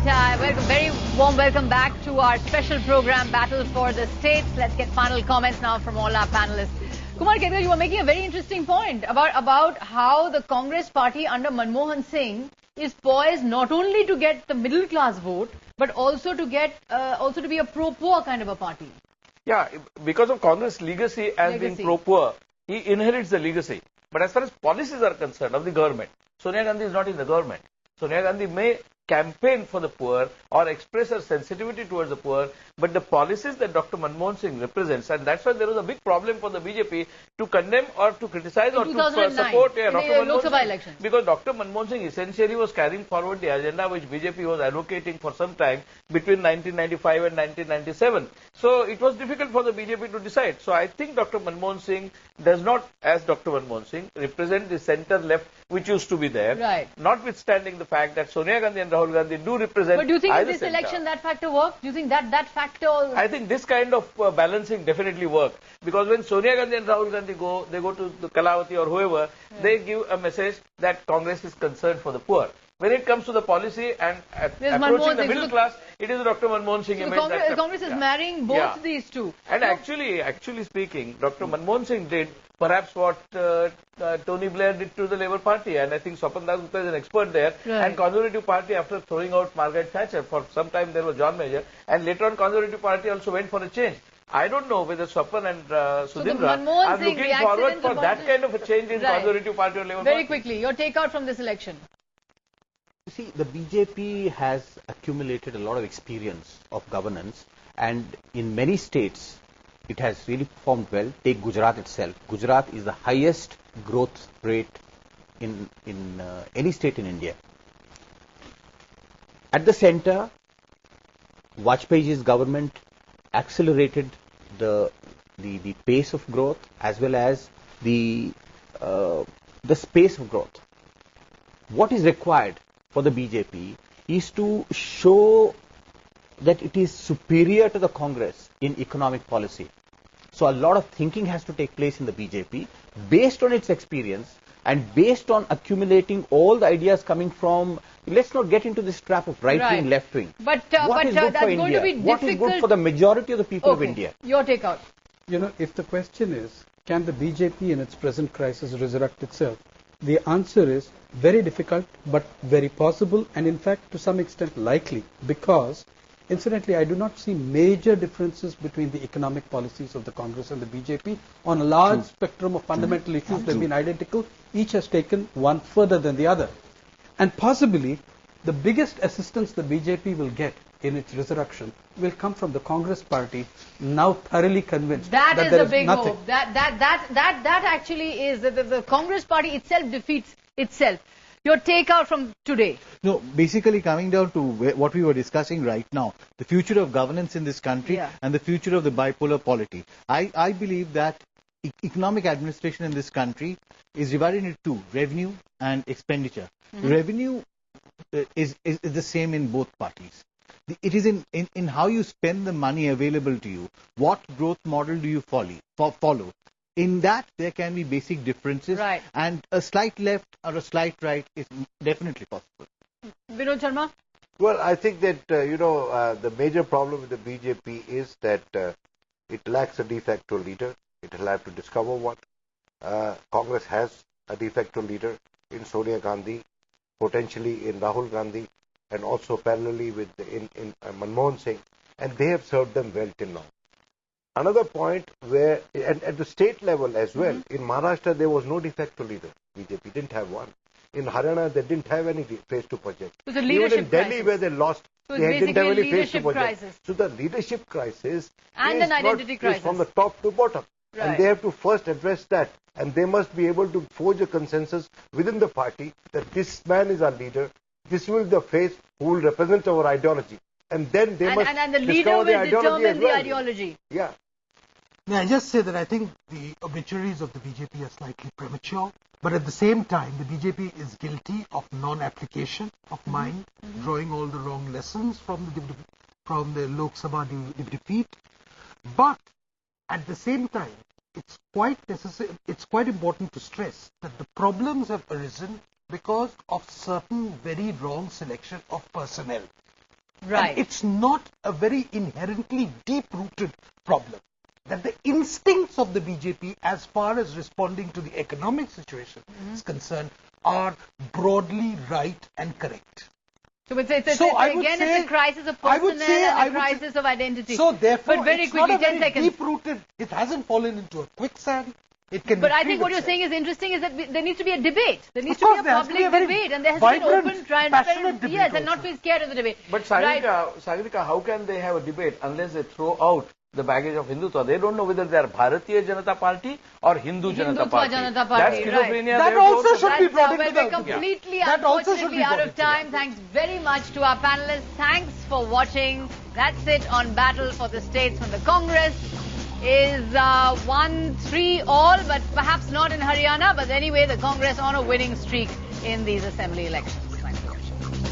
Very warm welcome back to our special program, Battle for the States. Let's get final comments now from all our panelists. Kumar, Ketkar, you were making a very interesting point about how the Congress party under Manmohan Singh is poised not only to get the middle class vote, but also to get to be a pro-poor kind of a party. Yeah, because of Congress' legacy as being pro-poor, he inherits the legacy. But as far as policies are concerned of the government, Sonia Gandhi is not in the government. Sonia Gandhi may campaign for the poor or express her sensitivity towards the poor, but the policies that Dr. Manmohan Singh represents, and that's why there was a big problem for the BJP to condemn or to criticize or to support Dr. Manmohan Singh. Because Dr. Manmohan Singh essentially was carrying forward the agenda which BJP was advocating for some time between 1995 and 1997. So it was difficult for the BJP to decide. So I think Dr. Manmohan Singh does not, as Dr. Manmohan Singh, represent the center-left which used to be there. Right. Notwithstanding the fact that Sonia Gandhi and Rahul Gandhi do represent. But do you think in this election that factor worked? Do you think that factor? I think this kind of balancing definitely worked, because when Sonia Gandhi and Rahul Gandhi they go to the Kalavati or whoever, they give a message that Congress is concerned for the poor. When it comes to the policy and approaching the middle class, it is Dr. Manmohan Singh. So Congress is marrying both these two. And actually speaking, Dr. Manmohan Singh did perhaps what Tony Blair did to the Labour Party, and I think Swapan Dasgupta is an expert there. Right. And Conservative Party, after throwing out Margaret Thatcher, for some time there was John Major, and later on Conservative Party also went for a change. I don't know whether Swapan and Sudheendra are looking forward for that kind of a change in Conservative Party or Labour Party. Very quickly, your take out from this election. You see, the BJP has accumulated a lot of experience of governance, and in many states it has really performed well. Take Gujarat itself. Gujarat is the highest growth rate in any state in India. At the center, Vajpayee's government accelerated the pace of growth as well as the space of growth. What is required for the BJP is to show that it is superior to the Congress in economic policy. So a lot of thinking has to take place in the BJP based on its experience and based on accumulating all the ideas coming from, let's not get into this trap of right wing, left wing. But what is good for India? What is good for the majority of the people of India? Your take out. You know, if the question is, can the BJP in its present crisis resurrect itself? The answer is very difficult, but very possible, and in fact to some extent likely, because incidentally I do not see major differences between the economic policies of the Congress and the BJP on a large spectrum of fundamental issues. They've been identical. Each has taken one further than the other. And possibly the biggest assistance the BJP will get in its resurrection will come from the Congress party, now thoroughly convinced that is there a is big nothing. hope. That actually is the Congress party itself defeats itself. Your take out from today. No, basically coming down to what we were discussing right now, the future of governance in this country and the future of the bipolar polity. I believe that economic administration in this country is divided into two, revenue and expenditure. Revenue is the same in both parties. It is in how you spend the money available to you. What growth model do you follow? In that, there can be basic differences, and a slight left or a slight right is definitely possible. Vinod Sharma? Well, I think that, the major problem with the BJP is that it lacks a de facto leader. It will have to discover one. Congress has a de facto leader in Sonia Gandhi, potentially in Rahul Gandhi, and also parallelly in Manmohan Singh, and they have served them well till now. Another point where, and at the state level as well, in Maharashtra there was no de facto leader. BJP didn't have one. In Haryana they didn't have any phase 2 project. So even in Delhi where they lost, they didn't have any phase 2 project. Crisis. So the leadership crisis and an identity crisis is from the top to bottom. And they have to first address that. And they must be able to forge a consensus within the party that this man is our leader. This will be the face who will represent our ideology. And then they must and the leader will determine the ideology. Yeah. May I just say that I think the obituaries of the BJP are slightly premature, but at the same time, the BJP is guilty of non-application of mind, drawing all the wrong lessons from the Lok Sabha defeat. But at the same time, it's quite necessary. It's quite important to stress that the problems have arisen because of certain very wrong selection of personnel. Right. And it's not a very inherently deep-rooted problem. That the instincts of the BJP as far as responding to the economic situation is concerned are broadly right and correct. So it's a crisis of personnel and a crisis of identity. So therefore, but very it's quickly, not a 10 very seconds. deep-rooted, it hasn't fallen into a quicksand. It can But be I think what you're saying is interesting is that there needs to be a debate. There needs to be a public debate, and there has to be an open, transparent, yes, and not feel scared of the debate. But Sagarika, how can they have a debate unless they throw out the baggage of Hindutva? They don't know whether they are Bharatiya Janata Party or Hindu Janata Party. Janata Party. That's schizophrenia. That also should be brought into We're completely, unfortunately, out of time. Thanks very much to our panelists. Thanks for watching. That's it on Battle for the States from the Congress. Is 1-3 all, but perhaps not in Haryana. But anyway, the Congress on a winning streak in these assembly elections. Thanks for watching.